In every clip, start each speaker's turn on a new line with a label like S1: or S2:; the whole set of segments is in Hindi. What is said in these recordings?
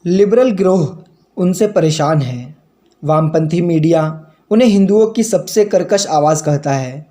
S1: लिबरल गिरोह उनसे परेशान है। वामपंथी मीडिया उन्हें हिंदुओं की सबसे कर्कश आवाज़ कहता है।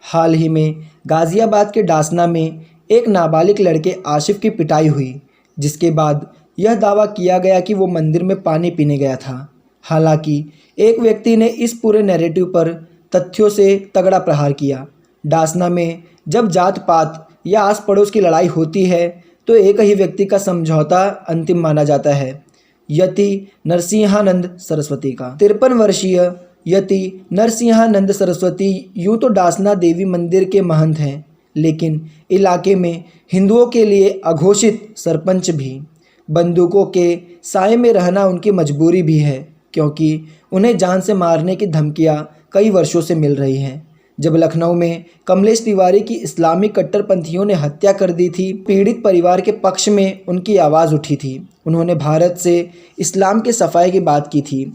S1: हाल ही में गाज़ियाबाद के डासना में एक नाबालिग लड़के आशिफ की पिटाई हुई, जिसके बाद यह दावा किया गया कि वो मंदिर में पानी पीने गया था। हालांकि एक व्यक्ति ने इस पूरे नैरेटिव पर तथ्यों से तगड़ा प्रहार किया। डासना में जब जात पात या आस पड़ोस की लड़ाई होती है तो एक ही व्यक्ति का समझौता अंतिम माना जाता है, यति नरसिंहानंद सरस्वती का। 53 वर्षीय यति नरसिंहानंद सरस्वती यूँ तो डासना देवी मंदिर के महंत हैं, लेकिन इलाके में हिंदुओं के लिए अघोषित सरपंच भी। बंदूकों के साए में रहना उनकी मजबूरी भी है, क्योंकि उन्हें जान से मारने की धमकियां कई वर्षों से मिल रही हैं। जब लखनऊ में कमलेश तिवारी की इस्लामी कट्टरपंथियों ने हत्या कर दी थी, पीड़ित परिवार के पक्ष में उनकी आवाज़ उठी थी। उन्होंने भारत से इस्लाम के सफाई की बात की थी।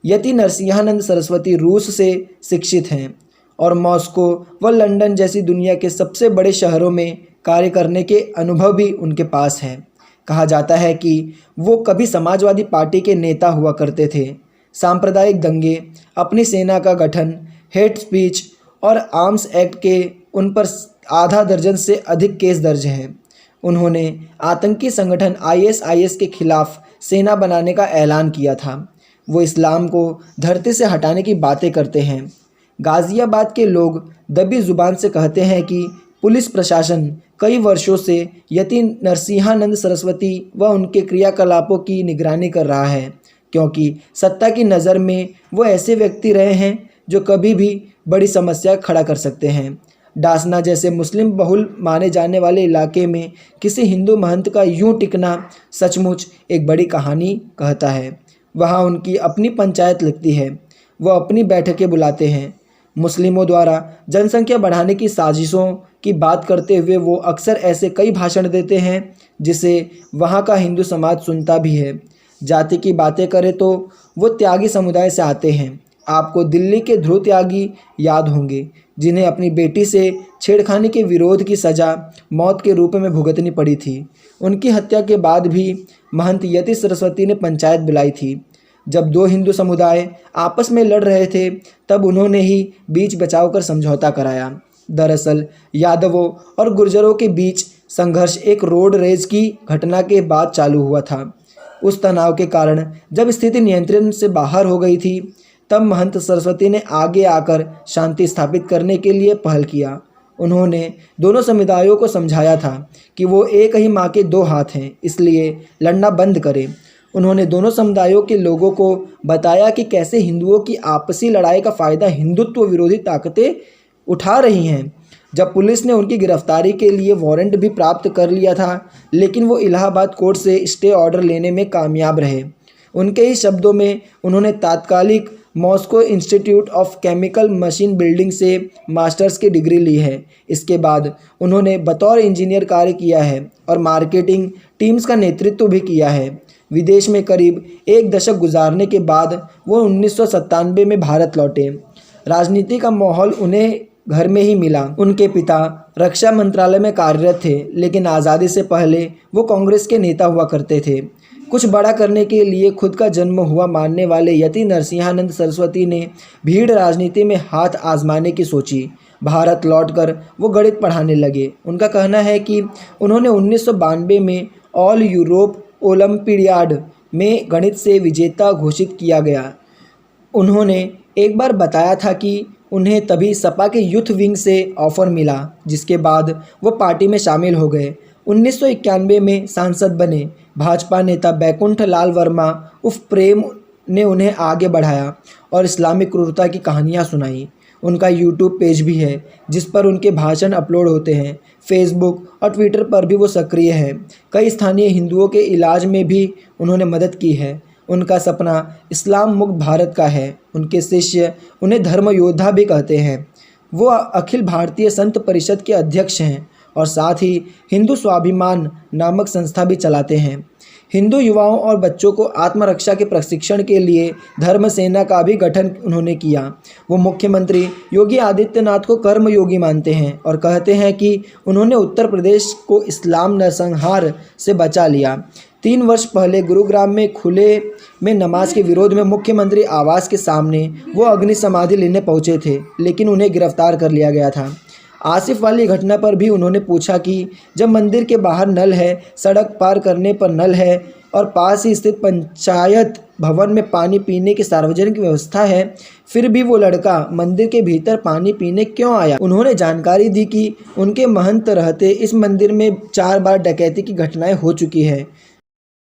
S1: यति नरसिंहानंद सरस्वती रूस से शिक्षित हैं और मॉस्को व लंदन जैसी दुनिया के सबसे बड़े शहरों में कार्य करने के अनुभव भी उनके पास है। कहा जाता है कि वो कभी समाजवादी पार्टी के नेता हुआ करते थे। सांप्रदायिक दंगे, अपनी सेना का गठन, हेट स्पीच और आर्म्स एक्ट के उन पर आधा दर्जन से अधिक केस दर्ज हैं। उन्होंने आतंकी संगठन ISIS के खिलाफ सेना बनाने का ऐलान किया था। वो इस्लाम को धरती से हटाने की बातें करते हैं। गाज़ियाबाद के लोग दबी ज़ुबान से कहते हैं कि पुलिस प्रशासन कई वर्षों से यति नरसिंहानंद सरस्वती व उनके क्रियाकलापों की निगरानी कर रहा है, क्योंकि सत्ता की नज़र में वो ऐसे व्यक्ति रहे हैं जो कभी भी बड़ी समस्या खड़ा कर सकते हैं। डासना जैसे मुस्लिम बहुल माने जाने वाले इलाके में किसी हिंदू महंत का यूं टिकना सचमुच एक बड़ी कहानी कहता है। वहाँ उनकी अपनी पंचायत लगती है, वह अपनी बैठकें बुलाते हैं। मुस्लिमों द्वारा जनसंख्या बढ़ाने की साजिशों की बात करते हुए वो अक्सर ऐसे कई भाषण देते हैं जिसे वहाँ का हिंदू समाज सुनता भी है। जाति की बातें करें तो वो त्यागी समुदाय से आते हैं। आपको दिल्ली के ध्रुव त्यागी याद होंगे, जिन्हें अपनी बेटी से छेड़खानी के विरोध की सज़ा मौत के रूप में भुगतनी पड़ी थी। उनकी हत्या के बाद भी महंत यति सरस्वती ने पंचायत बुलाई थी। जब दो हिंदू समुदाय आपस में लड़ रहे थे तब उन्होंने ही बीच बचाव कर समझौता कराया। दरअसल यादवों और गुर्जरों के बीच संघर्ष एक रोड रेज की घटना के बाद चालू हुआ था। उस तनाव के कारण जब स्थिति नियंत्रण से बाहर हो गई थी तब महंत सरस्वती ने आगे आकर शांति स्थापित करने के लिए पहल किया। उन्होंने दोनों समुदायों को समझाया था कि वो एक ही माँ के दो हाथ हैं, इसलिए लड़ना बंद करें। उन्होंने दोनों समुदायों के लोगों को बताया कि कैसे हिंदुओं की आपसी लड़ाई का फ़ायदा हिंदुत्व विरोधी ताकतें उठा रही हैं। जब पुलिस ने उनकी गिरफ्तारी के लिए वारंट भी प्राप्त कर लिया था, लेकिन वो इलाहाबाद कोर्ट से स्टे ऑर्डर लेने में कामयाब रहे। उनके ही शब्दों में उन्होंने तात्कालिक Moscow institute of chemical machine building से मास्टर्स की डिग्री ली है। इसके बाद उन्होंने बतौर इंजीनियर कार्य किया है और मार्केटिंग टीम्स का नेतृत्व भी किया है। विदेश में करीब एक दशक गुजारने के बाद वो 1997 में भारत लौटे। राजनीति का माहौल उन्हें घर में ही मिला। उनके पिता रक्षा मंत्रालय में कार्यरत थे, लेकिन आज़ादी से पहले वो कांग्रेस के नेता हुआ करते थे। कुछ बड़ा करने के लिए खुद का जन्म हुआ मानने वाले यति नरसिंहानंद सरस्वती ने भीड़ राजनीति में हाथ आजमाने की सोची। भारत लौटकर वो गणित पढ़ाने लगे। उनका कहना है कि उन्होंने 1992 में ऑल यूरोप ओलंपियाड में गणित से विजेता घोषित किया गया। उन्होंने एक बार बताया था कि उन्हें तभी सपा के यूथ विंग से ऑफ़र मिला, जिसके बाद वो पार्टी में शामिल हो गए। 1991 में सांसद बने। भाजपा नेता बैकुंठ लाल वर्मा उर्फ प्रेम ने उन्हें आगे बढ़ाया और इस्लामिक क्रूरता की कहानियाँ सुनाई। उनका यूट्यूब पेज भी है जिस पर उनके भाषण अपलोड होते हैं। फेसबुक और ट्विटर पर भी वो सक्रिय हैं। कई स्थानीय हिंदुओं के इलाज में भी उन्होंने मदद की है। उनका सपना इस्लाम मुक्त भारत का है। उनके शिष्य उन्हें धर्म योद्धा भी कहते हैं। वो अखिल भारतीय संत परिषद के अध्यक्ष हैं और साथ ही हिंदू स्वाभिमान नामक संस्था भी चलाते हैं। हिंदू युवाओं और बच्चों को आत्मरक्षा के प्रशिक्षण के लिए धर्म सेना का भी गठन उन्होंने किया। वो मुख्यमंत्री योगी आदित्यनाथ को कर्मयोगी मानते हैं और कहते हैं कि उन्होंने उत्तर प्रदेश को इस्लाम नरसंहार से बचा लिया। 3 वर्ष पहले गुरुग्राम में खुले में नमाज के विरोध में मुख्यमंत्री आवास के सामने वो अग्नि समाधि लेने पहुंचे थे, लेकिन उन्हें गिरफ्तार कर लिया गया था। आसिफ वाली घटना पर भी उन्होंने पूछा कि जब मंदिर के बाहर नल है, सड़क पार करने पर नल है और पास ही स्थित पंचायत भवन में पानी पीने की सार्वजनिक व्यवस्था है, फिर भी वो लड़का मंदिर के भीतर पानी पीने क्यों आया। उन्होंने जानकारी दी कि उनके महंत रहते इस मंदिर में 4 बार डकैती की घटनाएं हो चुकी है।